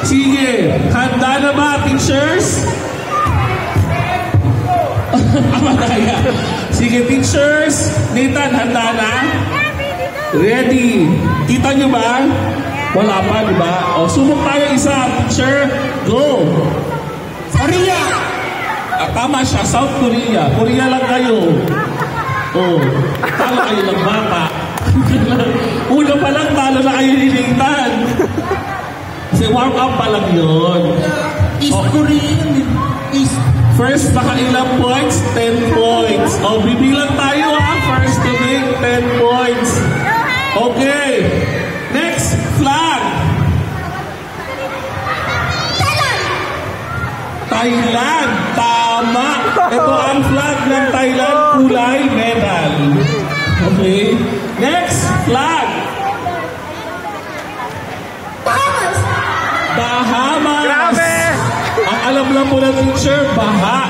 Sige, handa na ba, teachers? Amadaya. Sige, teachers. Nathan, handa na? Ready. Kita nyo ba? Wala pa, di ba? O, subok tayo isa. Teacher, go. Korea. Tama siya, South Korea. Korea lang kayo. O, talo kayo ng bata. Una pa lang, talo na kayo ni Nathan. Kasi warm up pa lang yun. East Korean. East. First, nakailang points? 10 points. O, bibilang tayo ha. First to make 10 points. Okay. Next, flag. Thailand. Tama. Ito ang flag ng Thailand. Kulay medal. Okay. Next, flag. Bahamas. Bahamas. Grabe! Ang alam lang po ng teacher, baha.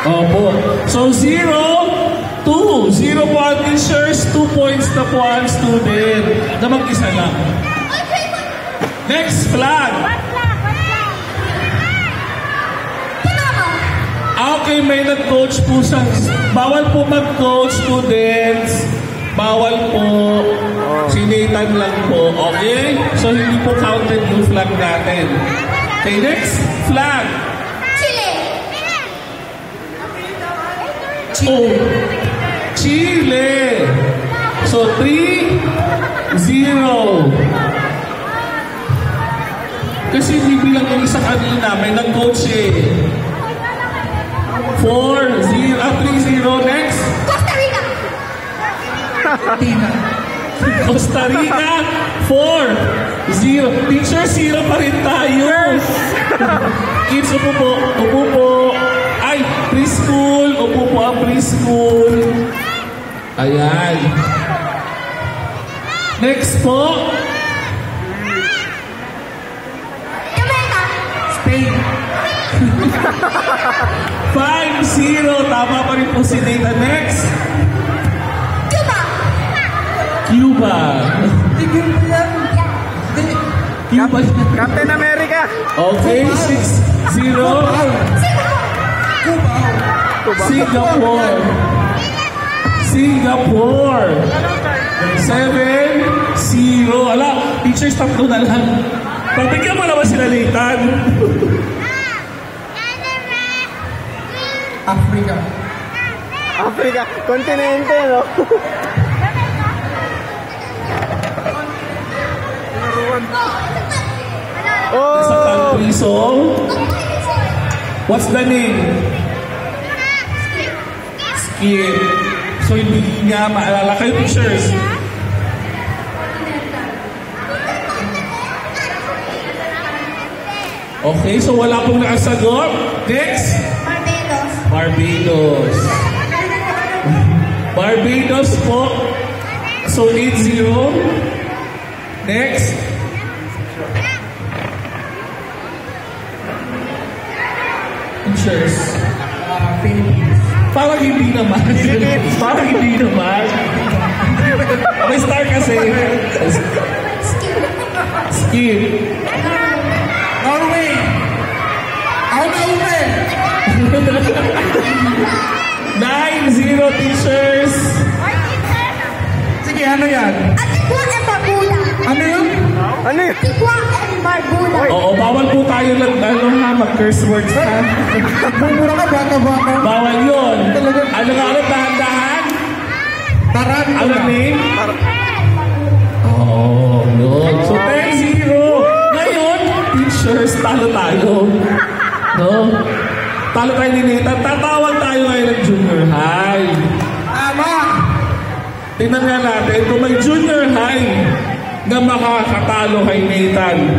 Opo. So, 0, 2. 0 po ang teachers, 2 points na po ang student. Na mag-isa lang. Next, flag. Okay, may nag-coach po sa... Bawal po mag-coach, students. Bawal po. Si Nathan lang po. Okay? So, hindi po counted yung flag natin. Okay, next, flag. Chile. Oh, Chile. So, 3-0. Kasi hindi bilang yung isa kanina, may nag-coach eh. 3-0. Next. Costa Rica. Costa Rica. 4-0. Teacher, 0 pa rin tayo. Kids, upo po. Upo po. Ay, preschool. Upo po ang preschool. Ayan. Next po. Jamaica. Spain. 5-0. Tama pa rin po si Nathan. Next. Cuba. Cuba. Cuba. Captain America! Okay, 6-0. Singapore. Singapore. 7-0. Ala, teachers, tatlo na lang. Pabigyan mo naman sila Nathan. Africa. Africa, kontinente, no? Sa Oh! country song. What's the name? Skip. So, hindi niya maalala kayo, teachers. Okay, so wala pong nakasagot. Next. Barbados. Barbados. Barbados po. So, 8-0. Next. Teachers. Philippines. Parang hindi naman. Parang hindi naman. May star kasi. Skip. Norway. Ako na uwi. 9-0, teachers. Sige, ano yan? Antigua and Barbuda. Ano yun? Ano yun? Antigua and Barbuda. Oo, bawal po tayo lang ha, mag-curse words ha. Bumura ka, bata-bata. Bawal yun. Ano nga ulit, dahan-dahan? Taran. Ano name? Oo, yun. So, 10-0. Ngayon, teachers, talo tayo. No? Talo tayo ni Nathan. Tatawag tayo ngayon ng junior high. Tama. Tingnan nga natin, kung may junior high na makakatalo kay Nathan,